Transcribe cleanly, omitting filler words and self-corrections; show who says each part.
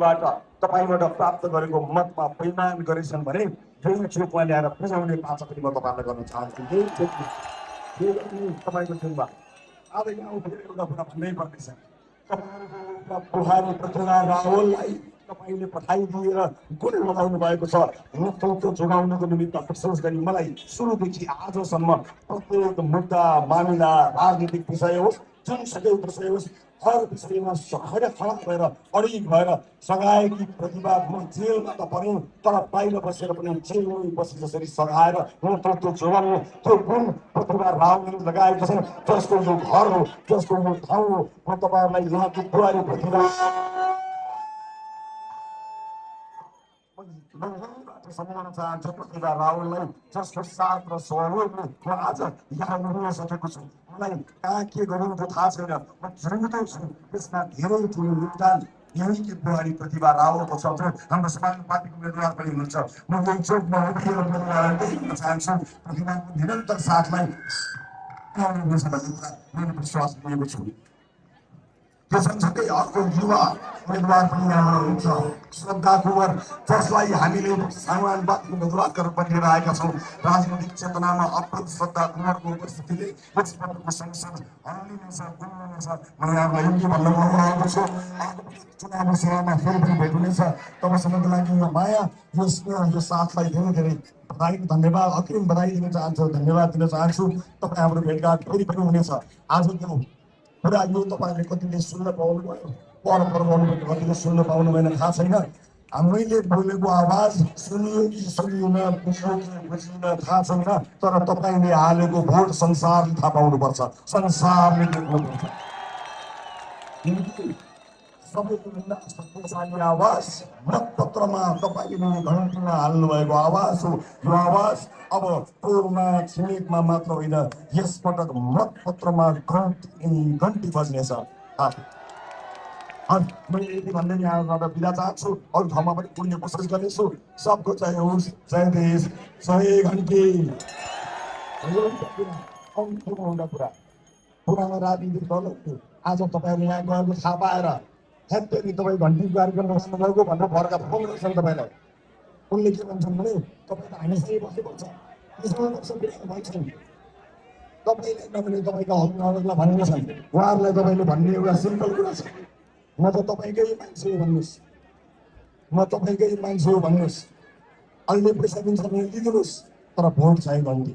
Speaker 1: बाट तपाईँबाट प्राप्त गरेको मतमा परिमाण गरेछन् भने यही चुकमा ल्याएर बुझाउने पाछा पनि म तपाईँलाई गर्न चाहन्छु। तपाईँको दिनमा अब यहाँ उठेर एउटा कुरा भन्नै पर्नेछ। तपाईँहरूको बुहारी प्रतिभा रावललाई तपाईँले पठाइदिएर गुण लगाउनु भएको छ। नेतृत्व जोगाउनको निमित्त विशेष गरी मलाई सुरुदेखि आजसम्म प्रत्येक मुद्दा मामिला राजनीतिक विषय होस् जुनसुकै विषय होस् हर विषयमा खडा भएर अडिग भएर सघाएकी प्रतिभा म जेलमा त परेँ तर बाहिर बसेर पनि जेलमै बसे जसरी सघाएर नेतृत्व जोगाउने त्यो गुण प्रतिभा रावलले लगाएको छ। जसको यो घर हो जसको यो ठाउँ हो म तपाईँहरूलाई यहाँको बुहारी प्रतिभा सम्मान चाहन्छु। प्रतिभा रावललाई जसको साथ र सहयोगले म आज यहाँ हुन सकेको छु। मलाई कहाँ के गरिन्छ थाहा छैन, म जिउँदो छु। यसमा धेरै ठुलो योगदान यही कि बुहारी प्रतिभा रावलको छ जो हाम्रो समाजवादी पार्टीको उम्मेदवार पनि हुनुहुन्छ। म यही चोकमा उभिएर उम्मेदवारलाई चाहन्छु प्रतिभाको निरन्तर साथलाई आउनुहुनेछ भन्ने कुरा मैले विश्वास लिएको छु। त्यससँगसँगै अर्को युवा उम्मेदवार पनि यहाँ हुनुहुन्छ श्रद्धा कुँवर, जसलाई हामीले सामान्यवादी उम्मेदवारका रूपमा लिएर आएका छौँ। राजनीतिक चेतनामा अप्रत श्रद्धा कुँवरको उपस्थितिले यसपटकको संसद हल्लिनेछ गुल्लिनेछ। म यहाँलाई यही भन्न मनलागेको छु। चुनावी सेवामा फेरि पनि भेट हुनेछ। तबसम्मको लागि यो माया यो स्नेह यो साथलाई धेरै धेरै बधाई धन्यवाद अग्रिम बधाई दिन चाहन्छु, धन्यवाद दिन चाहन्छु। तपाईँ हाम्रो भेटघाट फेरि पनि हुनेछ। आजको कुरा यो तपाईँले कतिले सुन्न पाउनुभयो परपर्वबाट कतिले सुन्न पाउनु भएन थाहा छैन। हामीले बोलेको आवाज सुनियो कि सुनिएन बुझ्यो कि बुझिएन थाहा छैन, तर तपाईँले हालेको भोट संसारले थाहा पाउनुपर्छ, संसारले देख्नुपर्छ। सबैभन्दा शक्तिशाली आवाज मतपत्रमा तपाईँले घन्टीमा हाल्नुभएको आवाज हो। यो आवाज अब टोलमा छिमेकमा मात्र होइन, यसपटक मतपत्रमा घन्टी बज्नेछ। मैले यति भन्दै यहाँबाट बिदा चाहन्छु। अरू ठाउँमा पनि पुग्ने कोसिस गर्नेछु। सबको जय होस्, जय देश, जय घन्टी। कुरा पुरानो राजनीतिक दलहरूले आज तपाईँले यहाँ गएको थाहा पाएर हेत्तेरी तपाईँ घन्टी कार्यक्रम बस्नुभएको भनेर भरका फोन गर्छन् तपाईँलाई। उनले के भन्छन् भने तपाईँ त हामीसँगै बस्नुपर्छ, भन्छन्। तपाईँले नभने तपाईँका अभिभावकलाई भन्ने छन्, उहाँहरूलाई तपाईँले भन्ने एउटा सिम्पल कुरा छ, म त तपाईँकै मान्छे हो भन्नुहोस्, म तपाईँकै मान्छे हो भन्नुहोस्। अहिले पैसा दिन्छ भने दिनुहोस्, तर भोट चाहिँ घन्टी।